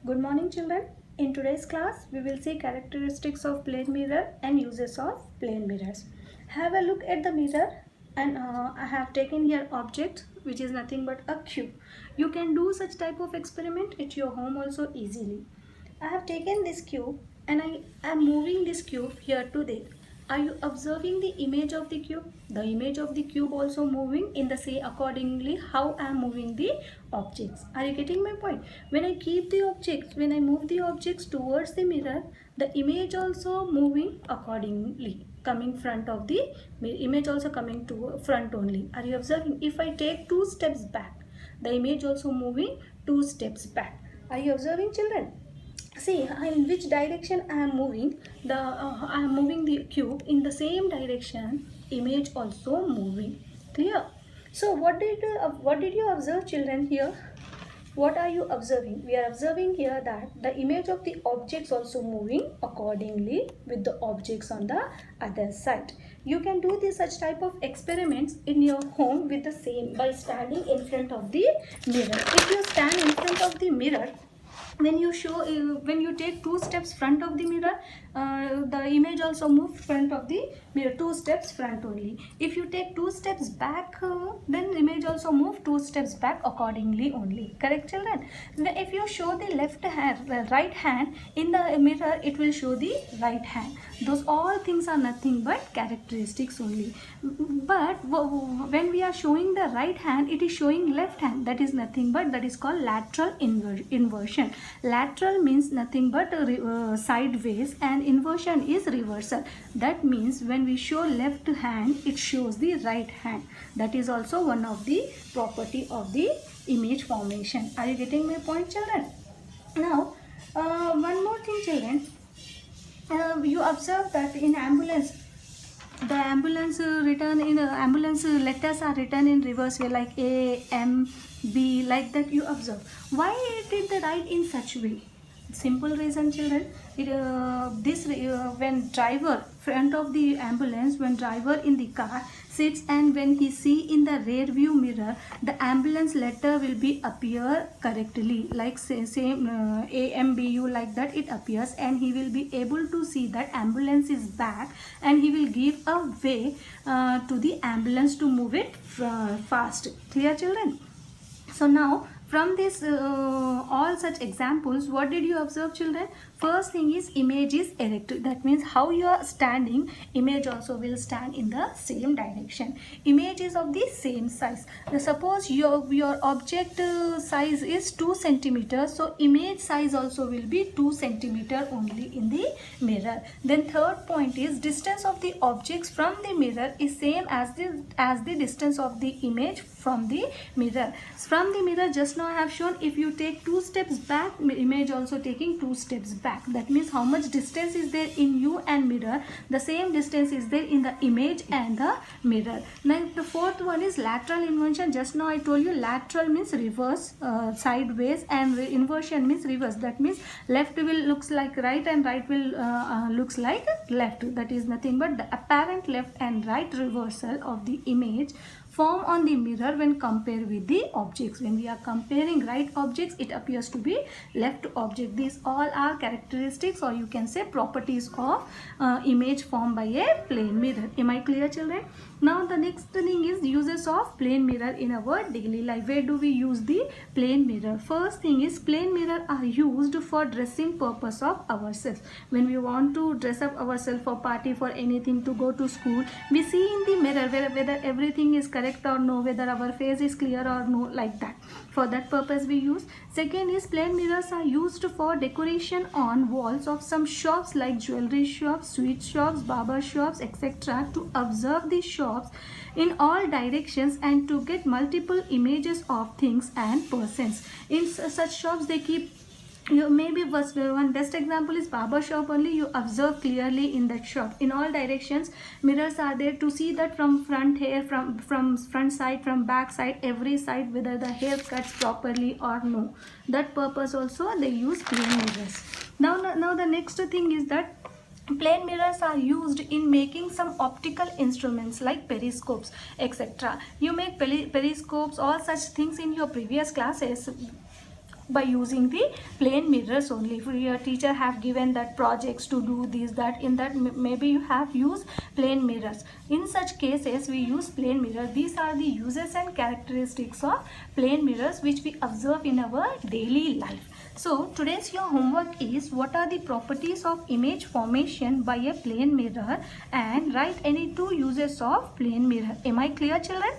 Good morning children. In today's class, we will see characteristics of plane mirror and uses of plane mirrors. Have a look at the mirror and I have taken here object which is nothing but a cube. You can do such type of experiment at your home also easily. I have taken this cube and I am moving this cube here to there. Are you observing the image of the cube? The image of the cube also moving in the same accordingly how I am moving the objects. Are you getting my point? When I keep the objects, when I move the objects towards the mirror, the image also moving accordingly, coming front of the image also coming to front only. Are you observing? If I take 2 steps back, the image also moving 2 steps back. Are you observing children? See in which direction I am moving, I am moving the cube in the same direction, image also moving. Clear? So what did you observe children here? What are you observing? We are observing here that the image of the objects also moving accordingly with the objects on the other side. You can do this such type of experiments in your home with the same by standing in front of the mirror. If you stand in front of the mirror, when you take 2 steps front of the mirror, the image also move front of the mirror 2 steps front only. If you take 2 steps back, then image also move 2 steps back accordingly only. Correct children? If you show the right hand in the mirror, it will show the right hand. Those all things are nothing but characteristics only. But when we are showing the right hand, it is showing left hand. That is nothing but that is called lateral inversion. Lateral means nothing but sideways and inversion is reversal. That means when we show left hand, it shows the right hand. That is also one of the property of the image formation. Are you getting my point children? Now one more thing children, you observe that in ambulance, the ambulance ambulance letters are written in reverse way, like A, M, B, like that you observe. Why did they write in such way? Simple reason children. When driver front of the ambulance, when driver in the car sits and when he see in the rear view mirror, the ambulance letter will be appear correctly, like same AMBU, like that it appears, and he will be able to see that ambulance is back and he will give a way to the ambulance to move it fast. Clear children? So now from this all such examples, what did you observe children? First thing is image is erect. That means how you are standing, image also will stand in the same direction. Image is of the same size. Now, suppose your object size is 2 centimeters, so image size also will be 2 centimeter only in the mirror. Then third point is distance of the objects from the mirror is same as the distance of the image from the mirror. From the mirror, just now I have shown, if you take 2 steps back, image also taking 2 steps back. That means how much distance is there in you and mirror, the same distance is there in the image and the mirror. Now the fourth one is lateral inversion. Just now I told you lateral means reverse, sideways, and inversion means reverse. That means left will looks like right and right will looks like left. That is nothing but the apparent left and right reversal of the image form on the mirror when compared with the objects. When we are comparing right objects, it appears to be left object. These all are characteristics, or you can say properties of image formed by a plane mirror. Am I clear children? Now the next thing is uses of plane mirror in our daily life. Where do we use the plane mirror? First thing is plane mirror are used for dressing purpose of ourselves. When we want to dress up ourselves for party, for anything, to go to school, we see in the mirror whether everything is correct or no, whether our face is clear or no, like that. For that purpose we use. Second is plane mirrors are used for decoration on walls of some shops like jewelry shops, sweet shops, barber shops, etc., to observe the shops in all directions and to get multiple images of things and persons. In such shops they keep, maybe one best example is barber shop only. You observe clearly in that shop in all directions mirrors are there to see that from front hair, from front side, from back side, every side, whether the hair cuts properly or no. That purpose also they use plane mirrors. Now the next thing is that plane mirrors are used in making some optical instruments like periscopes, etc. You make periscopes, all such things in your previous classes. by using the plane mirrors only. If your teacher have given that projects to do this, that, in that maybe you have used plane mirrors. In such cases we use plane mirror. These are the uses and characteristics of plane mirrors which we observe in our daily life. So today's your homework is, what are the properties of image formation by a plane mirror, and write any two uses of plane mirror. Am I clear, children?